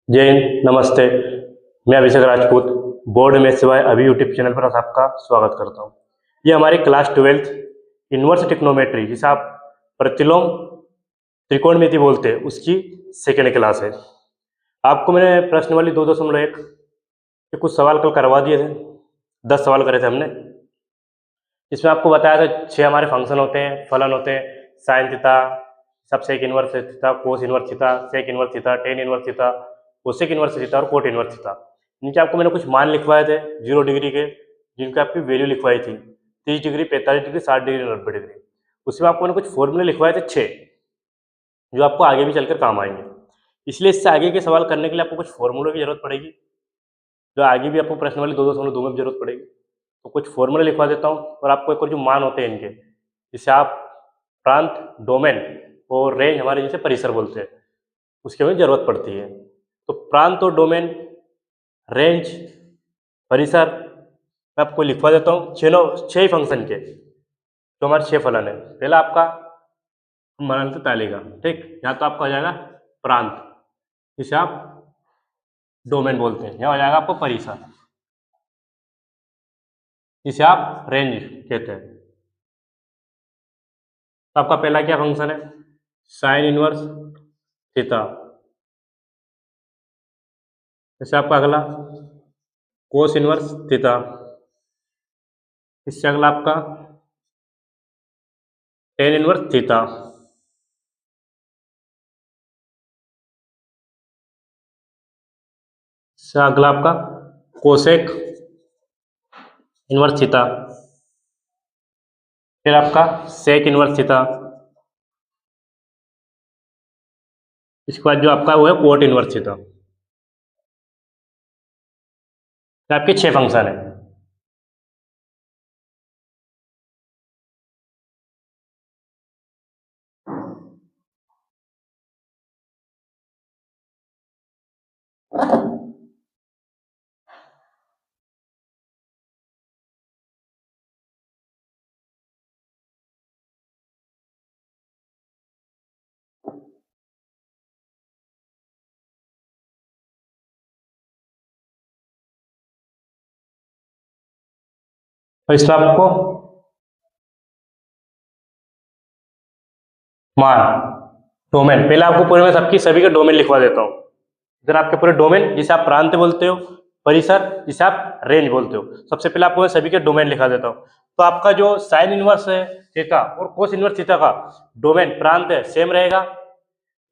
जय हिंद, नमस्ते। मैं अभिषेक राजपूत बोर्ड में सिवाय अभी यूट्यूब चैनल पर आपका स्वागत करता हूँ। ये हमारी क्लास 12th इन्वर्स ट्रिग्नोमेट्री जिसे आप प्रतिलोम त्रिकोणमिति बोलते हैं उसकी सेकेंड क्लास है। आपको मैंने प्रश्नवाली 2.1 के कुछ सवाल कल करवा दिए थे। 10 सवाल करे थे हमने। इसमें आपको बताया था 6 हमारे फंक्शन होते हैं, फलन होते हैं, साइन थीटा, सब sec inverse theta, cos inverse theta, sec inverse theta, tan inverse theta, cosec inverse theta और कोट इनवर्स थीटा। इनके आपको मैंने कुछ मान लिखवाए थे 0 डिग्री के, जिनकी आपकी वैल्यू लिखवाई थी 30 डिग्री, 45 डिग्री, 60 डिग्री, 90 डिग्री। उसमें आपको मैंने कुछ फॉर्मूले लिखवाए थे 6, जो आपको आगे भी चलकर काम आएंगे। इसलिए इससे आगे के सवाल करने के लिए आपको कुछ फॉर्मूलों की जरूरत पड़ेगी, जो आगे भी आपको प्रश्न वाली 2.2 में जरूरत पड़ेगी। तो कुछ फॉर्मूले लिखवा देता हूँ और आपको एक और जो मान होते हैं इनके, जिसे आप प्रांत, डोमेन और रेंज हमारे जिसे परिसर बोलते हैं, उसकी हमें जरूरत पड़ती है। तो प्रांत और डोमेन, रेंज, परिसर मैं आपको लिखवा देता हूँ 6 ही फंक्शन के, जो हमारे 6 फलन है। पहला आपका मनंत तालिका, ठीक, यहाँ तो आपका हो जाएगा प्रांत, जिसे आप डोमेन बोलते हैं। यहाँ हो जाएगा आपको परिसर, जिसे आप रेंज कहते हैं। तो आपका पहला क्या फंक्शन है? Sign inverse theta. जैसे आपका अगला कोस इनवर्स थीटा। इससे अगला आपका टेन इनवर्स थीटा। इससे अगला आपका कोसेक इनवर्स थीटा। फिर आपका सेक इनवर्स थीटा। इसके बाद जो आपका वो है कोट इनवर्स थीटा। तो आपके 6 फंक्शन है। तो इसमें आपको मान, डोमेन, पहले आपको पूरे में सबकी सभी के डोमेन लिखवा देता हूँ। इधर आपके पूरे डोमेन, जिसे आप प्रांत बोलते हो, परिसर जिसे आप रेंज बोलते हो। सबसे पहले आपको मैं सभी के डोमेन लिखा देता हूँ। तो आपका जो साइन इनवर्स है थीटा और कोस इनवर्स थीटा का डोमेन प्रांत है सेम रहेगा,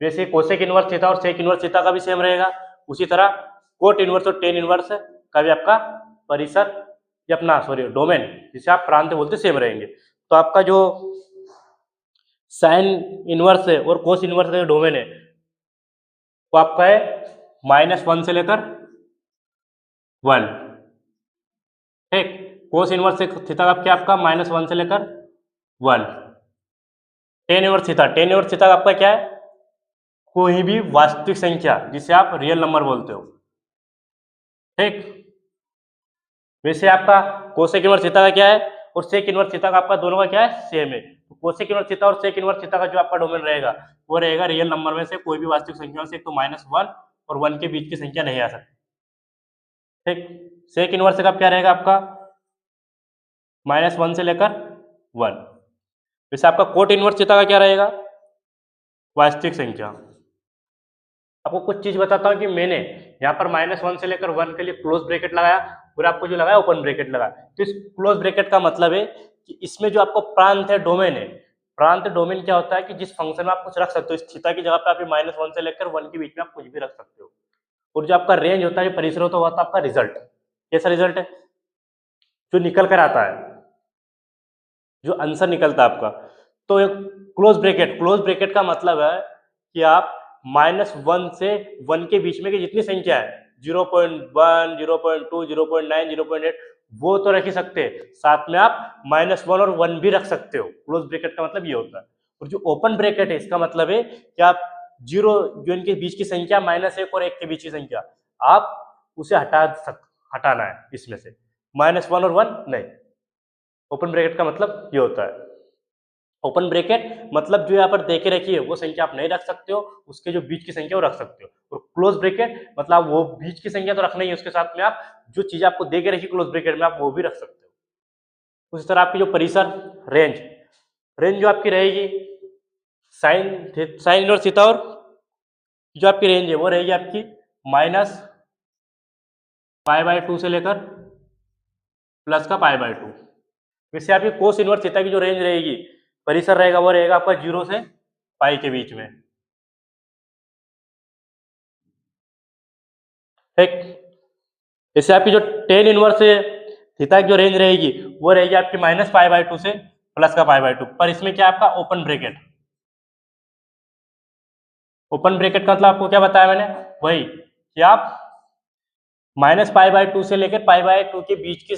वैसे कोसेक इनवर्स थीटा और सेक इनवर्स थीटा का भी सेम रहेगा। उसी तरह कोट इनवर्स और टेन इनवर्स का भी आपका परिसर या अपना डोमेन, जिसे आप प्रांत बोलते, सेम रहेंगे। तो आपका जो साइन इनवर्स है और कोस इनवर्स का जो डोमेन है वो आपका है -1 से लेकर 1, ठीक। कोस इनवर्स थीटा का क्या आपका -1 से लेकर 1। Ten inverse theta, tan inverse theta का आपका क्या है? कोई भी वास्तविक संख्या जिसे आप रियल नंबर बोलते हो, ठीक। वैसे आपका कोसेक इनवर्स थीटा का क्या है और सेक इनवर्स थीटा का आपका दोनों का क्या है? सेम है। तो कोसेक इनवर्स थीटा और सेक इनवर्स थीटा का जो आपका डोमेन रहेगा वो रहेगा रियल नंबर में से कोई भी वास्तविक संख्या से, एक तो -1 और 1 के बीच की संख्या नहीं आ सकती, ठीक। सेक इनवर्स का क्या रहेगा आपका? -1 से लेकर 1। वैसे आपका कोट इनवर्स थीटा का क्या रहेगा? वास्तविक संख्या। आपको कुछ चीज बताता हूँ कि मैंने यहाँ पर -1 से लेकर 1 के लिए क्लोज ब्रैकेट लगाया और आपको जो लगाया ओपन ब्रैकेट लगाया। तो इस क्लोज ब्रैकेट का मतलब है कि इसमें जो आपको प्रांत है, डोमेन है, प्रांत डोमेन क्या होता है कि जिस फंक्शन में आप कुछ रख सकते हो, इस थीटा की जगह पे आप -1 से लेकर 1 के बीच में आप कुछ भी रख सकते हो। और जो आपका रेंज होता है, परिसर होता है, वो आपका रिजल्ट। कैसा रिजल्ट है? जो निकल कर आता है, जो आंसर निकलता है आपका। तो एक क्लोज ब्रैकेट, क्लोज ब्रैकेट का मतलब है कि आप -1 से 1 के बीच में की जितनी संख्या है 0.1, 0.2, 0.9, 0.8 वो तो रख ही सकते हैं, साथ में आप -1 और 1 भी रख सकते हो। क्लोज ब्रैकेट का मतलब ये होता है। और जो ओपन ब्रैकेट है इसका मतलब है कि आप जीरो, जो इनके बीच की संख्या -1 और 1 के बीच की संख्या, आप उसे हटाना है इसमें से, -1 और 1 नहीं। ओपन ब्रैकेट का मतलब ये होता है। ओपन ब्रैकेट मतलब जो यहाँ पर देखे रखी है वो संख्या आप नहीं रख सकते हो, उसके जो बीच की संख्या वो रख सकते हो। और क्लोज ब्रैकेट मतलब वो बीच की संख्या तो रखना ही है, उसके साथ में आप जो चीज आपको देके रखी क्लोज ब्रैकेट में आप वो भी रख सकते हो। उसी तरह आपकी जो परिसर रेंज, रेंज जो आपकी रहेगी साइन इनवर्स थीटा, और जो आपकी रेंज है वो रहेगी आपकी -π/2 से लेकर प्लस का π/2। वैसे आपकी कोस इनवर्स थीटा की जो रेंज रहेगी, परिसर रहेगा, वो रहेगा आपका 0 से पाई के बीच में। ठीक, इससे आपकी जो टेन इनवर्स थीटा की जो रेंज रहेगी वो रहेगी आपकी -π/2 से प्लस का π/2। पर इसमें क्या आपका ओपन ब्रैकेट, ओपन ब्रैकेट का मतलब आपको क्या बताया मैंने, वही कि आप -π/2 से लेकर π/2 के बीच के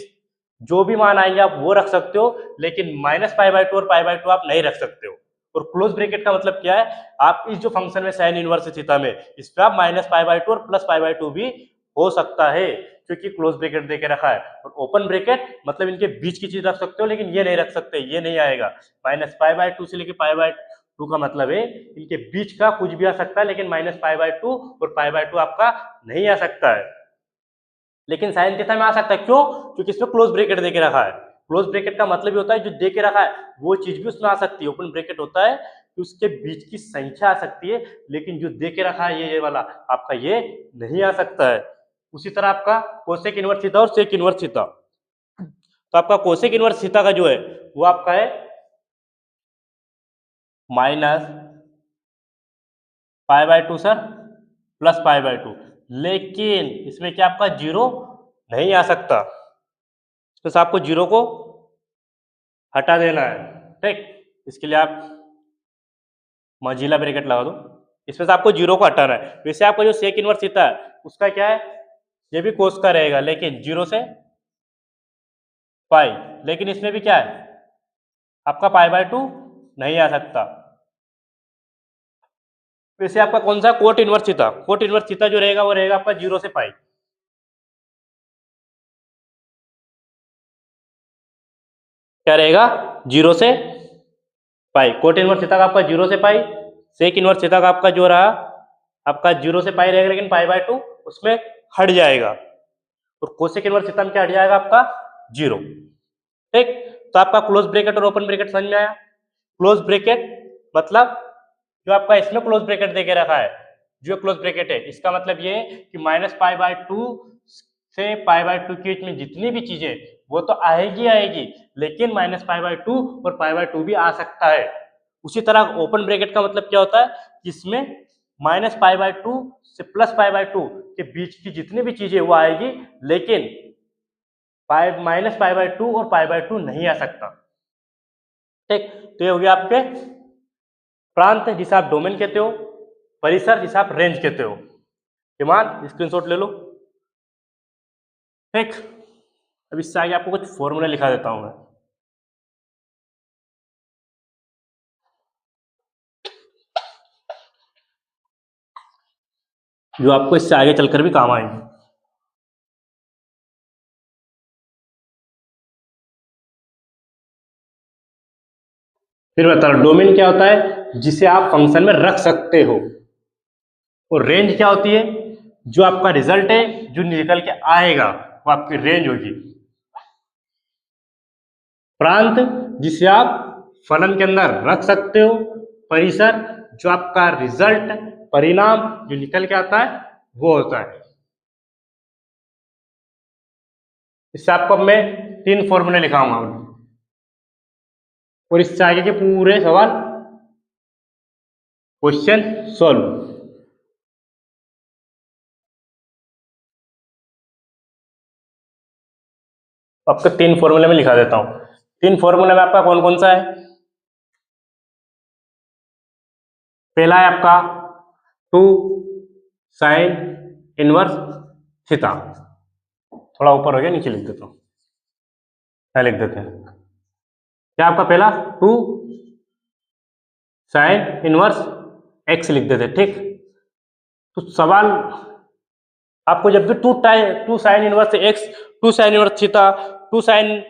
जो भी मान आएंगे आप वो रख सकते हो, लेकिन -π/2 और π/2 आप नहीं रख सकते हो। और क्लोज ब्रैकेट का मतलब क्या है, आप इस जो फंक्शन में साइन इनवर्स थीटा में इस पे आप -π/2 और +π/2 भी हो सकता है, क्योंकि क्लोज ब्रैकेट देके रखा है। और ओपन ब्रैकेट मतलब इनके बीच की चीज रख सकते हो, लेकिन ये नहीं रख सकते, ये नहीं आएगा। -π/2 से लेकर π/2 का मतलब है इनके बीच का कुछ भी आ सकता है, लेकिन -π/2 और π/2 आपका नहीं आ सकता है। लेकिन साइन थीटा में आ सकता है, क्यों? क्योंकि इसमें क्लोज ब्रैकेट देके रखा है। क्लोज ब्रैकेट का मतलब ये होता है जो देके रखा है वो चीज भी उसमें आ सकती है। ओपन ब्रैकेट होता है कि उसके बीच की संख्या आ सकती है, लेकिन जो देके रखा है ये वाला आपका ये नहीं आ सकता है। उसी तरह आपका कोसेक इनवर्स थीटा और सेक इनवर्स थीटा, तो आपका कोसेक इनवर्स थीटा का जो है वो आपका है -π/2 सर प्लस π/2, लेकिन इसमें क्या आपका 0 नहीं आ सकता, बस आपको 0 को हटा देना है। ठीक, इसके लिए आप मझीला ब्रैकेट लगा दो, इसमें से आपको 0 को हटाना है। वैसे आपका जो सेक इनवर्स थीटा है उसका क्या है, ये भी कोस का रहेगा, लेकिन 0 से पाई, लेकिन इसमें भी क्या है आपका π/2 नहीं आ सकता। वैसे आपका कौन सा coat inverse theta, cot inverse theta जो रहेगा वो रहेगा आपका 0 से पाई। क्या रहेगा 0 से पाई, कोट इनवर्स थीटा का आपका 0 से पाई, सेक इनवर्स थीटा का आपका जो रहा आपका 0 से पाई रहेगा, लेकिन π/2 उसमें हट जाएगा। और कोसेक इनवर्स थीटा में क्या हट जाएगा आपका 0। ठीक, तो आपका क्लोज ब्रैकेट और ओपन ब्रैकेट समझ में आया। क्लोज ब्रैकेट मतलब जो आपका इसमें क्लोज ब्रैकेट देके रखा है, जो क्लोज ब्रैकेट है इसका मतलब ये है कि -π/2 से π/2 के बीच में जितनी भी चीजें वो तो आएगी आएगी, लेकिन -π/2 और π/2 भी आ सकता है। उसी तरह ओपन ब्रैकेट का मतलब क्या होता है कि इसमें -π/2 से +π/2 के बीच की जितनी भी चीजें वो आएगी, लेकिन -π/2 और π/2 नहीं आ सकता। ठीक, तो ये हो गया आपके प्रांत जिसे आप डोमेन कहते हो, परिसर जिसे आप रेंज कहते हो। ईमान स्क्रीनशॉट ले लो। ठीक, अब इससे आगे आपको कुछ फॉर्मूला लिखा देता हूं मैं। जो आपको इससे आगे चलकर भी काम आएंगे। फिर बता रहा डोमेन क्या होता है, जिसे आप फंक्शन में रख सकते हो। और रेंज क्या होती है, जो आपका रिजल्ट है जो निकल के आएगा वो आपकी रेंज होगी। प्रांत जिसे आप फलन के अंदर रख सकते हो। परिसर जो आपका रिजल्ट परिणाम जो निकल के आता है वो होता है। इससे आपको मैं 3 फॉर्मूले लिखाऊंगा और इससे आगे के पूरे सवाल क्वेश्चन सॉल्व। आपको 3 फॉर्मूले में लिखा देता हूं। 3 फॉर्मूले में आपका कौन कौन सा है, पहला है आपका 2 साइन इनवर्स थीटा, थोड़ा ऊपर हो गया, नीचे लिख देता हूं, क्या लिख देते हैं, क्या आपका पहला 2 साइन इनवर्स एक्स लिख देते। ठीक, तो सवाल आपको जब भी 2 sine inverse x, 2 sine inverse theta, 2 sine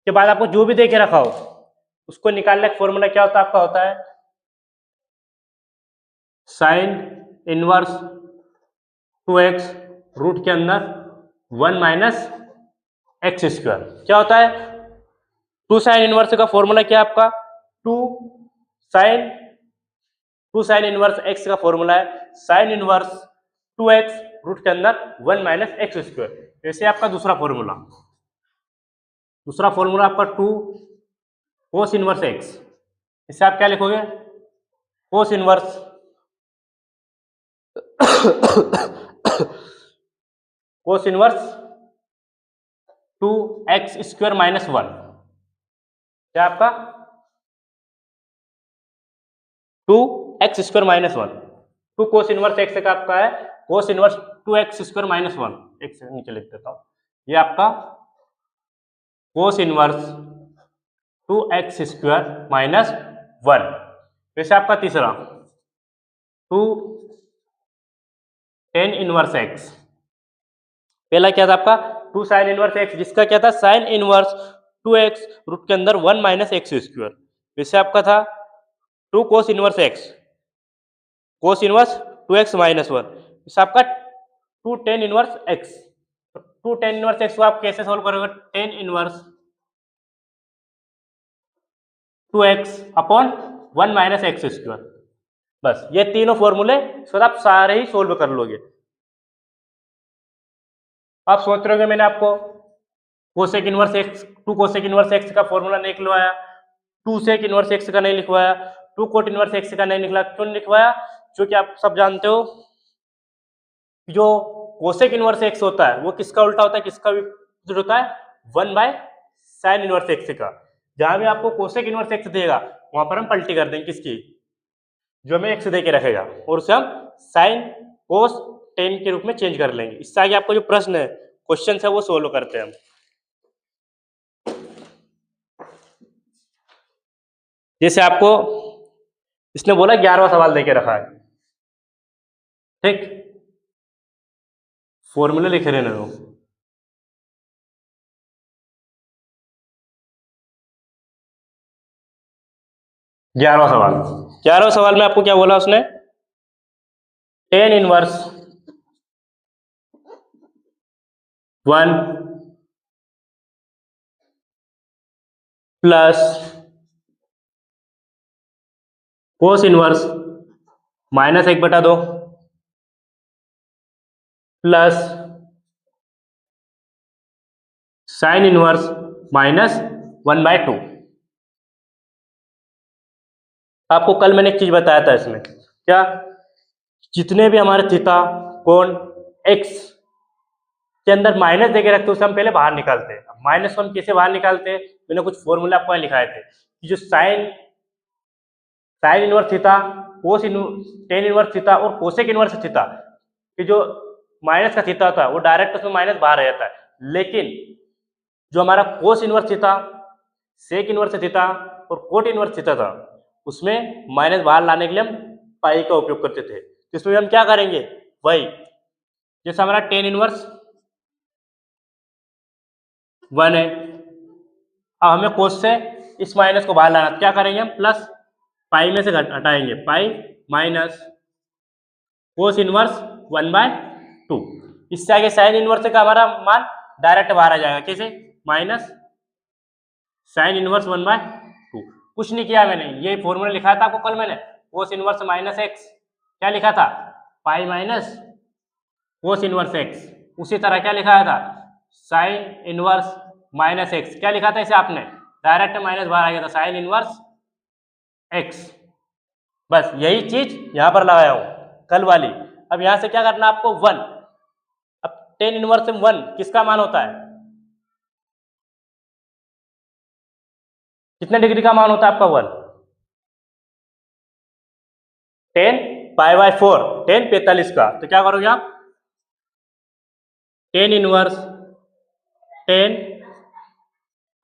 के बाद आपको जो भी देके रखा हो उसको निकालने का फॉर्मूला क्या होता है आपका, होता है साइन इनवर्स 2x रूट के अंदर 1 माइनस एक्स स्क्वायर। क्या होता है, टू साइन इनवर्स का फॉर्मूला क्या है आपका, टू साइन इनवर्स एक्स का फॉर्मूला है साइन इनवर्स 2x रूट के अंदर 1 माइनस एक्स स्क्वायर। ऐसे आपका दूसरा फॉर्मूला आपका 2 कोस इनवर्स एक्स। इससे आप क्या लिखोगे, कोस inverse cos inverse 2x square minus 1। क्या आपका 2x square minus 1। 2 cos inverse x का आपका है cos inverse 2x square minus 1। एक से नीचे लिख देता हूं, ये आपका cos inverse 2x square minus 1। वैसे आपका तीसरा 2 tan इनवर्स x। पहला क्या था आपका 2 साइन इनवर्स x, जिसका क्या था साइन इनवर्स 2x रूट के अंदर 1 माइनस एक्स स्क्वायर। वैसे आपका था 2 cos inverse x, cos inverse 2x minus 1। इस आपका 2 tan inverse x। 2 tan inverse x को आप कैसे सोल्व करोगे, tan inverse 2x upon 1 minus x square. बस ये तीनों फॉर्मूले सर आप सारे ही सोल्व कर लोगे। आप सोच रहे हो मैंने आपको cosec inverse x 2 cosec inverse x का फॉर्मूला नहीं लिखवाया, 2 सेक इनवर्स एक्स का नहीं लिखवाया, 2 कोट इनवर्स एक्स का नहीं लिखवाया। क्यों नहीं लिखवाया, क्योंकि आप सब जानते हो जो कोसेक इनवर्स एक्स होता है वो किसका उल्टा होता है, किसका विपरीत होता है, 1 बाय साइन इनवर्स एक्स का। जहां भी आपको कोसेक इनवर्स एक्स देगा वहां पर हम पलटी कर देंगे किसकी, जो हमें एक्स दे के रखेगा, और उसे हम साइन कोस टेन के रूप में चेंज कर लेंगे। इससे आगे आपको जो प्रश्न है, क्वेश्चन है, वो सोल्व करते हैं हम। जैसे आपको इसने बोला 11वां सवाल देके रखा है, ठीक, फॉर्मूला लिखे रहने दो। ग्यारहवां सवाल में आपको क्या बोला उसने, tan inverse 1 plus cos inverse minus 1/2 plus sine inverse minus 1/2। आपको कल मैंने एक चीज बताया था इसमें, क्या, जितने भी हमारे थीटा कोण एक्स के अंदर माइनस देके रखते उसे हम पहले बाहर निकालते हैं। -1 कैसे बाहर निकालते हैं, मैंने कुछ फॉर्मूला आपको लिखाए थे कि जो sign inverse theta, tan inverse theta और कोसेक इनवर्स थीटा कि जो माइनस का थीटा होता है वो डायरेक्ट उसमें माइनस बाहर आ जाता है, लेकिन जो हमारा cos inverse theta, sec inverse theta और कोट इनवर्स थीटा था उसमें माइनस बाहर लाने के लिए हम पाई का उपयोग करते थे। तो इसमें हम क्या करेंगे, वही जैसे हमारा टेन इनवर्स 1 है, अब हमें कोस से इस माइनस को बाहर लाना, क्या करेंगे हम, प्लस पाई में से हटाएंगे, पाई माइनस कोस इनवर्स 1/2। इससे आगे साइन इनवर्स का हमारा मान डायरेक्ट बाहर आ जाएगा, कैसे, माइनस साइन इनवर्स 1/2। कुछ नहीं किया मैंने, ये फॉर्मूला लिखा था आपको कल मैंने, कोस इनवर्स माइनस एक्स, क्या लिखा था, पाई माइनस कोस इनवर्स एक्स। उसी तरह क्या लिखा था, साइन इनवर्स माइनस एक्स, क्या लिखा था इसे आपने, डायरेक्ट माइनस बाहर आ गया था, साइन इनवर्स एक्स। बस यही चीज यहां पर लगाया हूं कल वाली। अब यहां से क्या करना आपको, 1। अब टेन इनवर्स 1 किसका मान होता है, कितने डिग्री का मान होता है आपका 1, 10 पाई/4, 10 45 का। तो क्या करोगे आप, टेन इनवर्स 10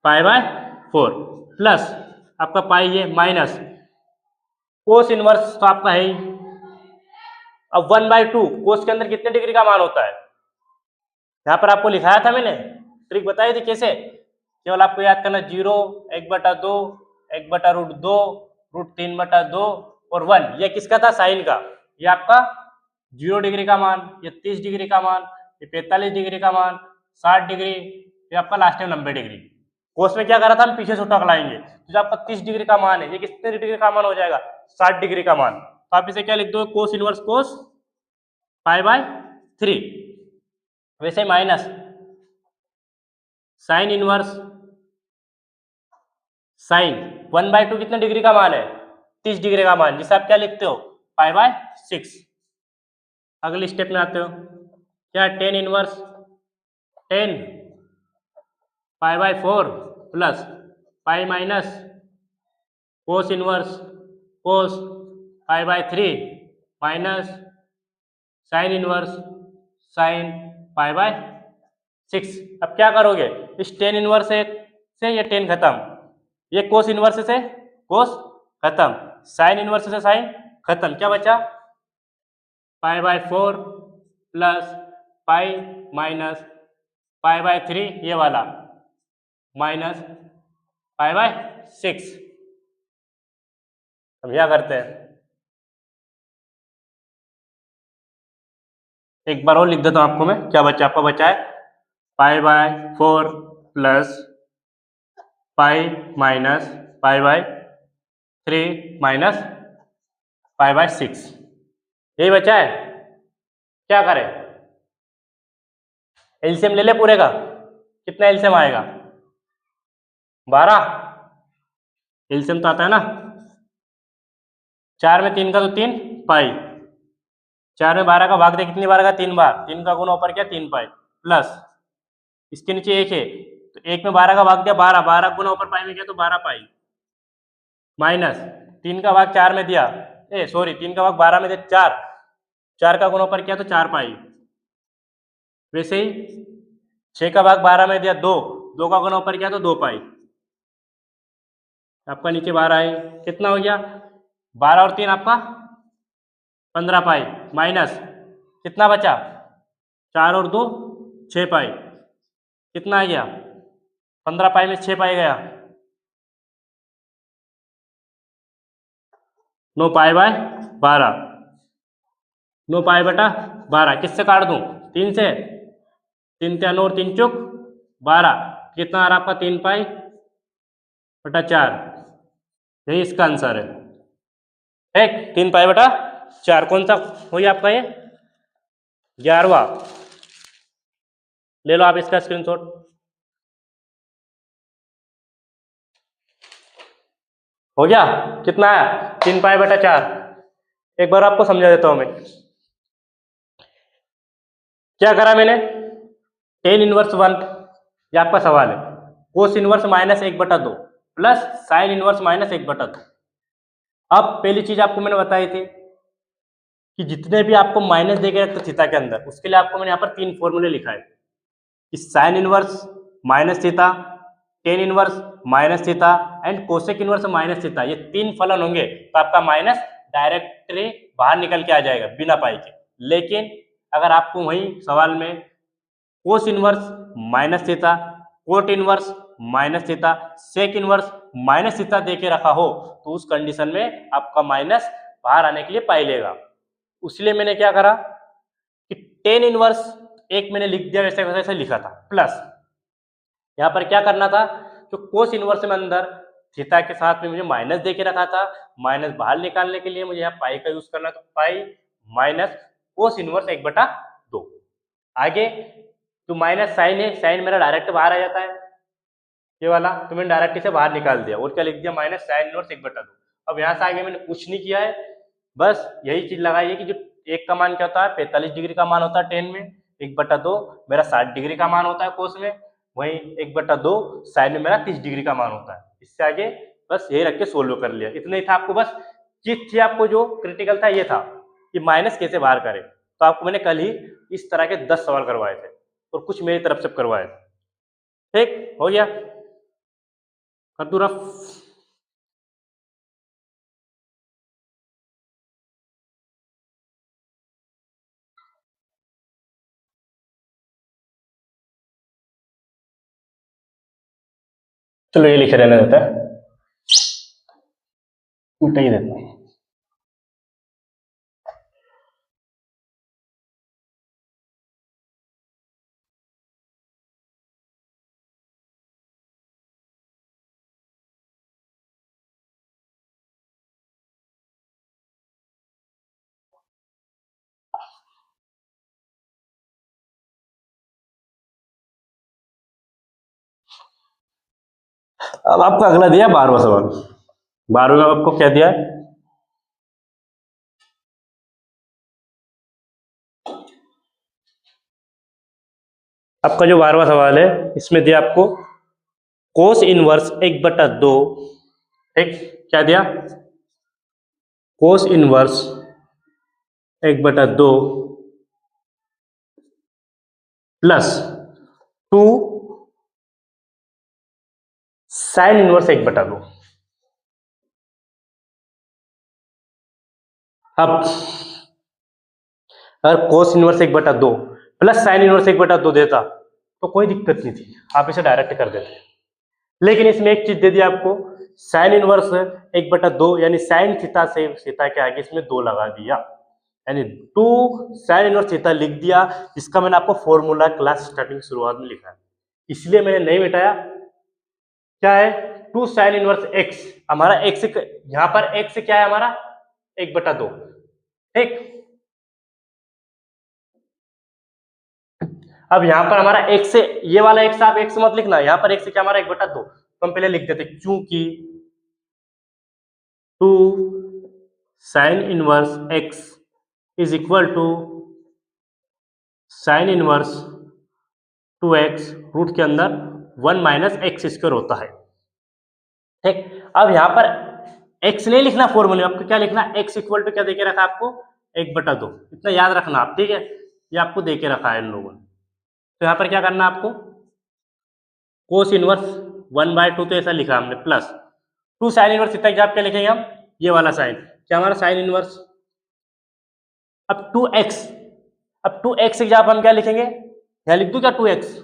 पाई/4 प्लस आपका पाई है माइनस कोस इनवर्स तो आपका है ही। अब 1/2 कोस के अंदर कितने डिग्री का मान होता है, यहां पर आपको लिखाया था मैंने, ट्रिक बताई थी कैसे, केवल आपको याद करना 0, 1/2, 1/√2, √3/2 और 1। ये किसका था? साइन का। ये आपका 0 डिग्री का मान, ये 30 डिग्री का मान, ये 45 डिग्री का मान, 60 डिग्री, ये आपका लास्ट में 90 डिग्री। कोस में क्या करा था? हम पीछे से उठा लाएंगे। तो जो आपका 30 डिग्री का मान है, ये कितने डिग्री का मान हो जाएगा? 60 डिग्री का मान। तो आप इसे क्या लिख दो? Cos inverse cos π/3। वैसे माइनस साइन इनवर्स साइन 1/2 कितने डिग्री का मान है? 30 डिग्री का मान, जिसे आप क्या लिखते हो? π/6। अगले स्टेप में आते हो, क्या? Tan inverse 10 π/4 plus pi minus cos inverse cos π/3 minus sine inverse sine π/6। अब क्या करोगे? इस टेन इनवर्स से ये टेन खत्म, ये कोस इनवर्स से कोस खत्म, साइन इनवर्स से साइन खत्म, क्या बचा? π/4 प्लस पाई माइनस π/3 ये वाला माइनस π/6। हम क्या करते हैं, एक बार और लिख देता हूं आपको मैं। क्या बचा? आपका बचा है π/4 प्लस पाई माइनस π/3 माइनस π/6, यही बचा है। क्या करें? एलसीएम ले ले पूरे का। कितना एलसीएम आएगा? 12। एलसीएम तो आता है ना, 4 में 3 का तो 3 पाई, 4 में 12 का भाग दे, कितनी बार का? 3 बार, 3 का गुना ऊपर क्या? 3 पाई, प्लस इसके नीचे 1 है तो 1 में 12 का भाग दिया 12, 12 गुना ऊपर पाई में क्या? तो 12 पाई, माइनस 3 का भाग 4 में दिया, 3 का भाग 12 में दिया 4, 4 का गुना ऊपर क्या? तो 4 पाई। वैसे ही 6 का भाग 12 में दिया 2, 2 का गुना ऊपर क्या? तो 2 पाई। आपका नीचे 12 है, कितना हो गया? 12 और 3 आपका 15 पाई, माइनस कितना बचा? 4 और 2 6 पाई, कितना आ गया? 15 पाई में 6 पाई गया, 9 π/12, 9 π/12। किससे काट दूं? 3 से, 3 3 और 3 चुक 12, कितना आ रहा आपका? 3 π/4। यही इसका आंसर है, ठीक। 3 π/4 कौन सा हुई आपका? ये 11वां। ले लो आप इसका स्क्रीनशॉट। हो गया? कितना है? 3 π/4। एक बार आपको समझा देता हूं मैं। क्या करा मैंने? टेन इनवर्स 1, ये आपका सवाल है, कोस इनवर्स -1/2 प्लस साइन इनवर्स -1/2। अब पहली चीज आपको मैंने बताई थी कि जितने भी आपको माइनस देके रखते थीटा के अंदर, उसके लिए आपको मैंने यहाँ पर 3 फॉर्मूले लिखा है कि sine inverse minus theta, tan inverse minus theta and cosec inverse minus theta. ये 3 फलन होंगे तो आपका माइनस डायरेक्टली बाहर निकल के आ जाएगा बिना पाई के। लेकिन अगर आपको वही सवाल में cos inverse minus theta, cot inverse minus theta, sec inverse minus theta दे के रखा हो तो उस कंडीशन में आपका माइनस बाहर आने के लिए पाई लेगा। इसलिए मैंने क्या करा कि टेन इनवर्स एक मैंने लिख दिया, वैसे वैसे लिखा था, प्लस यहाँ पर क्या करना था, जो कोस इनवर्स में अंदर थीटा के साथ में मुझे माइनस दे के रखा था, माइनस बाहर निकालने के लिए मुझे यहाँ पाई का यूज करना, तो पाई माइनस कोस इनवर्स 1/2। आगे तो माइनस साइन है, साइन मेरा डायरेक्ट बाहर आ जाता है ये वाला, तो मैंने डायरेक्ट इसे बाहर निकाल दिया और क्या लिख दिया? Minus sine inverse 1/2। अब यहाँ से आगे मैंने कुछ नहीं किया है, बस यही चीज लगाई है कि जो एक का मान क्या होता है? 45 डिग्री का मान होता है टेन में, 1/2 मेरा 60 डिग्री का मान होता है कोस में, वहीं 1/2 साइन में मेरा 30 डिग्री का मान होता है। इससे आगे बस यही रख के सोल्व कर लिया, इतना ही था आपको। बस चीज थी आपको जो क्रिटिकल था ये था कि माइनस कैसे बाहर करें। तो आपको मैंने कल ही इस तरह के 10 सवाल करवाए थे और कुछ मेरी तरफ से करवाए थे, ठीक हो गया? कर दूं रफ? चलो ये लिखे रहने देता है। मिटा ही देता हूँ। अब आपको अगला दिया 12वां सवाल। 12वें में आपको क्या दिया है? आपका जो 12वां सवाल है इसमें दिया आपको कोस इनवर्स 1/2, ठीक, क्या दिया? कोस इनवर्स 1/2 प्लस 2 साइन इनवर्स 1/2। अब अगर कोस इनवर्स 1/2 प्लस साइन इनवर्स 1/2 देता तो कोई दिक्कत नहीं थी, आप इसे डायरेक्ट कर देते। लेकिन इसमें एक चीज दे दी आपको, साइन इनवर्स 1/2 यानी साइन थीटा से थीटा के आगे इसमें 2 लगा दिया, यानी 2 साइन इनवर्स थीटा लिख दिया। इसका मैंने आपको फॉर्मूला क्लास स्टार्टिंग शुरुआत में लिखा है, इसलिए मैंने नहीं मिटाया। क्या है? 2 साइन इनवर्स एक्स, हमारा एक्स यहाँ पर एक्स क्या है हमारा 1/2, ठीक। अब यहाँ पर हमारा एक्स से ये वाला एक्स आप एक्स मत लिखना, यहाँ पर एक्स क्या हमारा 1/2, तो हम पहले लिख देते क्योंकि 2 sine inverse x is equal to sine inverse 2x root के अंदर 1 माइनस एक्स स्क्वायर होता है, ठीक। अब यहाँ पर x नहीं लिखना फॉर्मूले, आपको क्या लिखना, x इक्वल टू क्या देके रखा आपको 1/2, इतना याद रखना आप, ठीक है। ये आपको देके रखा है इन लोगों ने। तो यहाँ पर क्या करना आपको, कोस इनवर्स 1/2 तो ऐसा लिखा हमने, प्लस 2 साइन इनवर्स इतना एग्जाम क्या लिखेंगे हम, ये वाला साइन, क्या हमारा साइन इनवर्स, अब 2x, अब 2x एग्जाम हम क्या लिखेंगे, यहाँ लिख दूं क्या 2x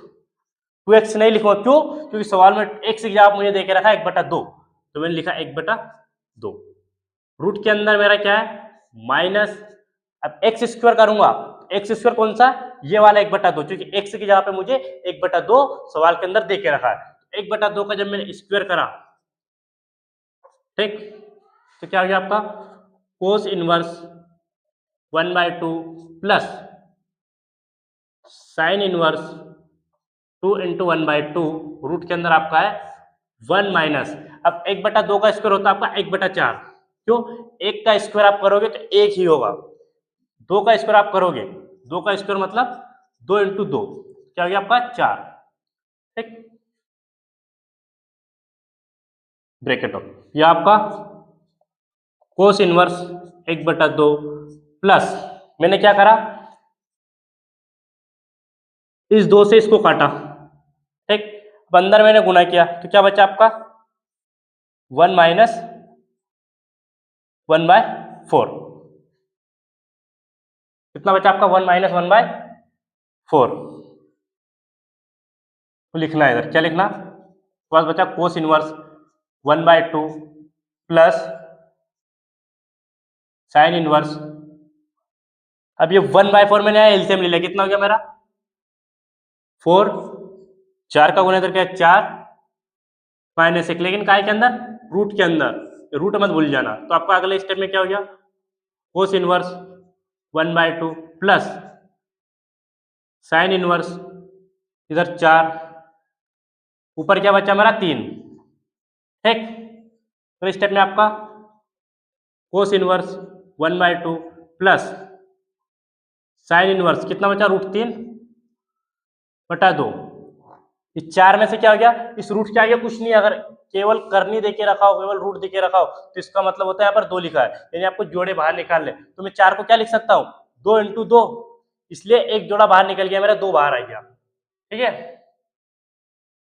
नहीं लिखूंगा, क्यों, क्योंकि सवाल में x एग्जाम मुझे देके रखा है 1/2, तो मैंने लिखा 1/2। रूट के अंदर मेरा क्या है माइनस, अब एक्स स्क्वायर करूंगा, एक्स स्क्वायर कौन सा, ये वाला 1/2, क्योंकि एक्स की जगह पे मुझे 1/2 सवाल के अंदर देके रखा है। 1/2 का जब मैंने स्क्वायर करा, ठीक, तो क्या हो गया आपका cos inverse 1/2 plus sine inverse 2 into 1/2 root के अंदर आपका है 1 माइनस, अब 1/2 का स्क्वायर होता है आपका 1/4, क्यों, एक का स्क्वायर आप करोगे तो एक ही होगा, 2 का स्क्वायर आप करोगे, 2 का स्क्वायर मतलब 2 इंटू 2 क्या हो गया आपका 4, ठीक, ब्रैकेट ऑफ, यह आपका कोस इनवर्स 1/2 प्लस मैंने क्या करा, इस 2 से इसको काटा, ठीक, अब अंदर मैंने गुना किया तो क्या बचा आपका 1 माइनस 1/4, कितना बचा आपका 1 माइनस 1/4, तो लिखना है इधर, क्या लिखना, पास बचा कोस इनवर्स 1/2 प्लस साइन इनवर्स, अब ये 1/4 मैंने एलसीएम ले लिया, कितना हो गया मेरा 4, 4 का गुना इधर क्या है 4 माइनस 1, लेकिन काय के अंदर, रूट के अंदर, रूट मत भूल जाना। तो आपका अगले स्टेप में क्या हो गया कोस इनवर्स 1/2 प्लस साइन इनवर्स इधर 4, ऊपर क्या बचा मेरा 3, ठीक। तो स्टेप में आपका cos inverse 1/2 plus sine inverse कितना बचा √3/2, इस 4 में से क्या हो गया, इस रूट के आगे कुछ नहीं, अगर केवल करनी देके रखा हो, केवल रूट देके रखा हो तो इसका मतलब होता है यहाँ पर 2 लिखा है, यानी आपको जोड़े बाहर निकाल ले, तो मैं 4 को क्या लिख सकता हूँ 2 इंटू 2, इसलिए एक जोड़ा बाहर निकल गया मेरा, 2 बाहर आ गया, ठीक है।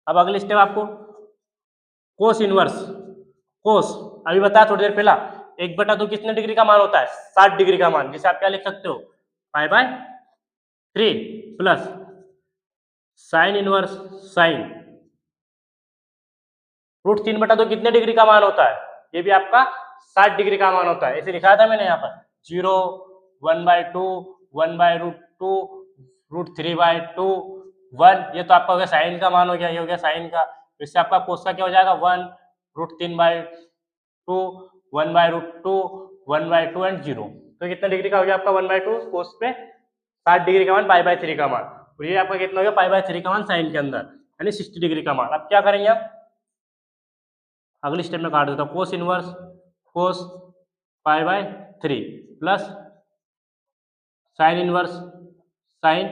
अब अगले स्टेप आपको कोस इनवर्स, कोस अभी बताया थोड़ी देर पहला 1/2 कितने डिग्री का मान होता है 60 डिग्री का मान, जिसे आप क्या लिख सकते हो π/3 प्लस साइन इनवर्स साइन √3/2 कितने डिग्री का मान होता है, ये भी आपका 60 डिग्री का मान होता है, ऐसे लिखा था मैंने यहाँ पर 0, 1/2, 1/√2, √3/2, 1। ये तो आपका हो गया साइन का मान हो गया, ये हो गया साइन का। इससे आपका कोस का क्या हो जाएगा 1, √3/2, 1/√2, 1/2 एंड 0। तो कितना डिग्री का हो गया आपका 1/2 कोस पे 60 डिग्री का मान, π/3 का मान। और ये आपका कितना हो गया π/3 का मान साइन के अंदर, यानी 60 डिग्री का मान। अब क्या करेंगे आप, अगली स्टेप में काट देता हूँ, cos inverse cos π/3 plus sine inverse sine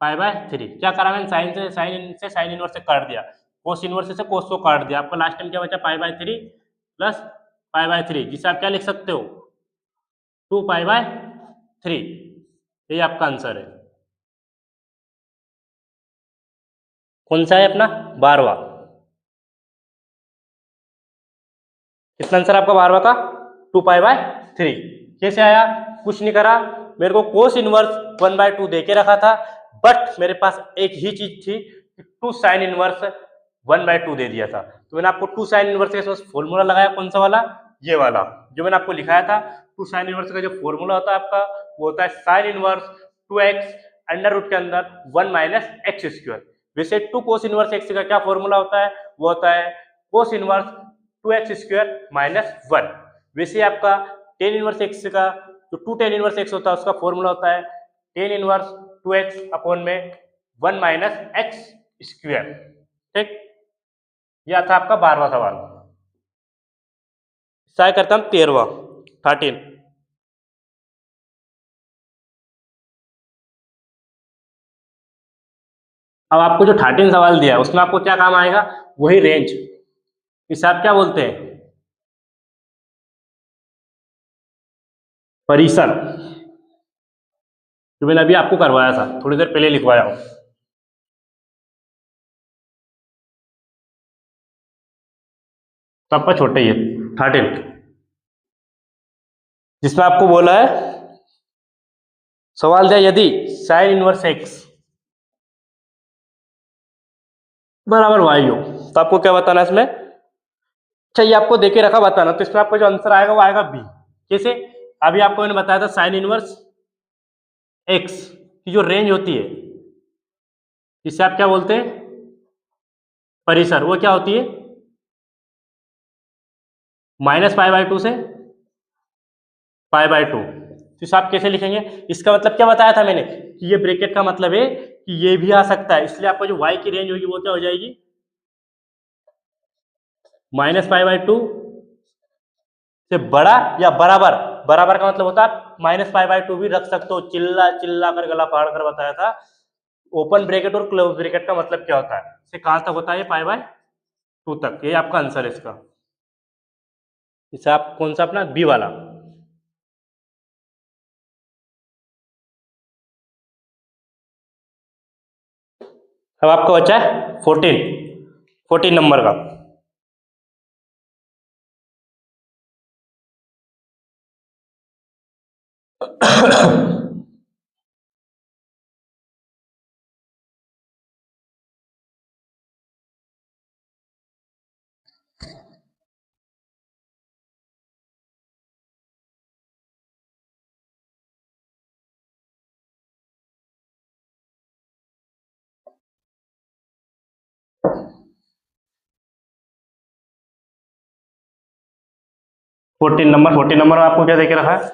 π/3। क्या करा मैंने, साइन इनवर्स से काट दिया, कोस इनवर्स से कोस को काट दिया। आपका लास्ट टाइम क्या बचा π/3 प्लस π/3, जिसे आप क्या लिख सकते हो 2π/3। ये आपका आंसर है। कौन सा है अपना 12वां। कितना आंसर आपका 12वां का 2π/3। कैसे आया, कुछ नहीं करा, मेरे को कोस इनवर्स 1/2 दे के रखा था, बट मेरे पास एक ही चीज थी, 2 साइन इनवर्स 1/2 दे दिया था। तो मैंने आपको 2 साइन इनवर्स का फॉर्मूला लगाया, कौन सा वाला, ये वाला जो मैंने आपको लिखाया था। 2 साइन इनवर्स का जो फॉर्मूला होता है आपका, वो होता है sign inverse 2x under root के अंदर 1 - x²। वैसे 2 कोस इनवर्स x का क्या फॉर्मूला होता है, वो होता है कोस इनवर्स 2x² - 1। वैसे आपका टेन इनवर्स x का जो 2 टेन इनवर्स x होता है, उसका फॉर्मूला होता है टेन इनवर्स 2x अपॉन में 1 - x²। ठीक, यह था आपका 12वां सवाल। ट्राई करता हूं 13वां 13। अब आपको जो 13 सवाल दिया है उसमें आपको क्या काम आएगा, वही रेंज, इसे आप क्या बोलते हैं, परिसर, जो मैंने अभी आपको करवाया था, थोड़ी देर पहले लिखवाया हूं। तो आपका छोटा ही है 13, जिसमें आपको बोला है, सवाल दिया यदि साइन इनवर्स x बराबर y हो, तो आपको क्या बताना है इसमें, चाहिए आपको देके रखा बताना। तो इसमें आपका जो आंसर आएगा वो आएगा बी। कैसे, अभी आपको मैंने बताया था साइन इनवर्स x की जो रेंज होती है, इसे आप क्या बोलते हैं, परिसर। वो क्या होती है -π/2 से π/2। तो इसे आप कैसे लिखेंगे, इसका मतलब क्या बताया था मैंने कि ये ब्रैकेट का मतलब है कि ये भी आ सकता है, इसलिए आपको जो y की रेंज होगी वो क्या हो जाएगी, -π/2 से बड़ा या बराबर। बराबर का मतलब होता है -π/2 भी रख सकते हो, चिल्ला चिल्ला कर गला फाड़ कर बताया था। ओपन ब्रैकेट और क्लोज ब्रैकेट का मतलब क्या होता है, इसे कहां तक होता है, π/2 तक। ये आपका आंसर है इसका। इसे आप कौन सा अपना बी वाला। अब आपका बचा है 14 नंबर का। फोर्टीन नंबर आपको क्या देके रखा है,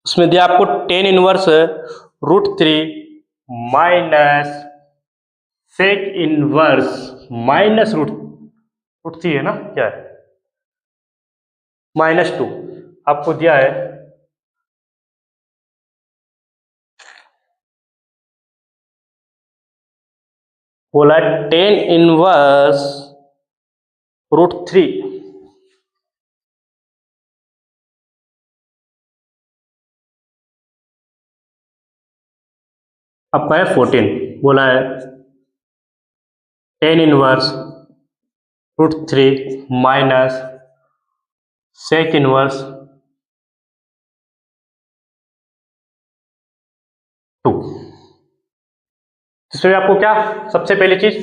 उसमें दिया आपको tan inverse √3 minus sec inverse minus √3 है ना, क्या है -2। आपको दिया है बोला टेन इनवर्स √3 आपका है 14। बोला है tan inverse √3 minus sec inverse 2। इसमें आपको क्या, सबसे पहली चीज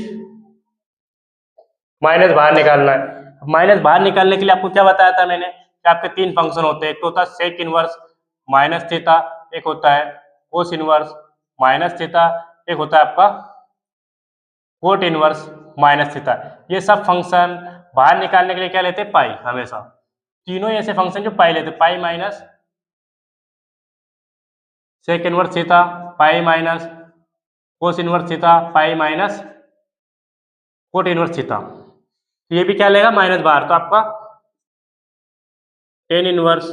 माइनस बाहर निकालना है। माइनस बाहर निकालने के लिए आपको क्या बताया था मैंने कि आपके तीन फंक्शन होते हैं, एक तो होता है सेक इनवर्स माइनस थीटा, एक होता है कोस इनवर्स माइनस थीटा, एक होता है आपका कोट इनवर्स माइनस थीटा। ये सब फंक्शन बाहर निकालने के लिए क्या लेते हैं, पाई। हमेशा तीनों ऐसे फंक्शन जो पाई लेते, pi minus sec inverse theta, pi minus cos inverse theta, pi minus cot inverse theta. तो ये भी क्या लेगा, माइनस बाहर, तो आपका tan inverse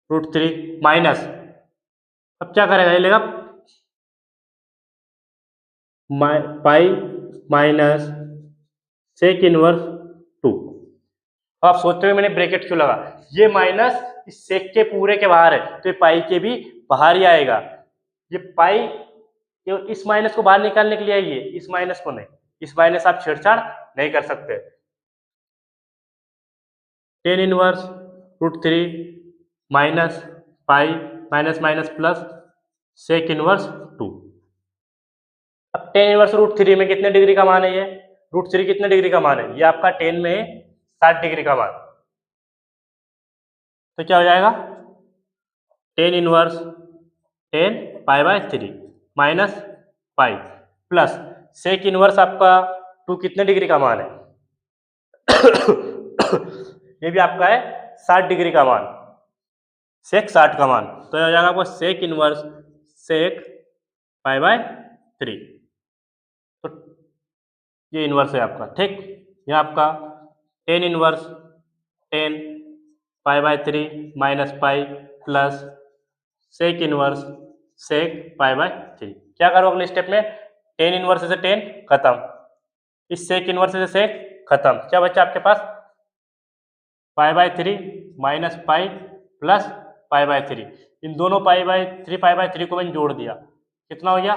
root three minus, अब क्या करेगा, ये लेगा pi minus sec inverse two. अब आप सोचते हो मैंने ब्रैकेट क्यों लगा, ये माइनस इस सेक के पूरे के बाहर है तो ये पाई के भी बाहर ही आएगा। ये पाई, ये इस माइनस को बाहर निकालने के लिए आई है, इस माइनस को नहीं, इस माइनस आप छेड़छाड़ नहीं कर सकते। Tan inverse root three minus pi minus minus plus sec inverse two. अब टेन इनवर्स रूट थ्री में कितने डिग्री का मान है, ये रूट थ्री कितने डिग्री का मान है, ये आपका टेन में 60 डिग्री का मान। तो क्या हो जाएगा, tan inverse tan pi by three minus pi plus sec inverse आपका टू कितने डिग्री का मान है ये भी आपका है 60 डिग्री का मान, सेक 60 का मान। तो हो जाएगा आपको sec inverse sec pi by three. तो ये इनवर्स है आपका, ठीक। ये आपका tan inverse tan pi by three minus pi plus sec inverse sec pi by three. क्या करो अगले स्टेप में, टेन इनवर्स से टेन खत्म, इस सेक इनवर्स से सेक खत्म, क्या बचा आपके पास, pi by three minus pi plus pi by three. इन दोनों पाई बाय थ्री को मैंने जोड़ दिया, कितना हो गया,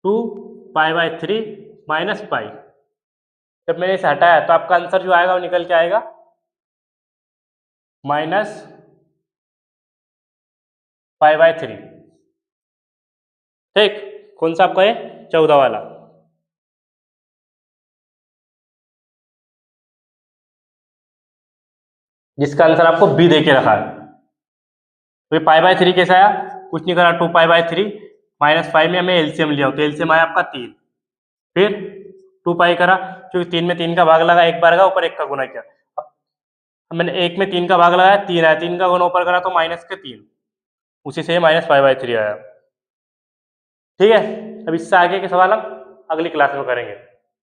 two pi by three minus pi. जब मैंने इसे हटाया तो आपका आंसर जो आएगा वो निकल के आएगा माइनस पाई बाय थ्री, ठीक। कौन सा आपका है, 14 वाला। जिसका आंसर आपको बी दे के रखा है। तो ये पाई बाय थ्री कैसा आया, कुछ नहीं करा, two pi by three minus five में हमें एलसीएम लिया, तो एलसीएम आया आपका तीन, फिर टू पाई करा, क्योंकि तीन में तीन का भाग लगा, एक बार का ऊपर एक का गुना किया। अब मैंने एक में तीन का भाग लगाया, तीन आया, तीन का गुना ऊपर करा तो माइनस के तीन, उसी से माइनस फाइव बाय थ्री आया, ठीक है। अब इससे आगे के सवाल हम अगली क्लास में करेंगे।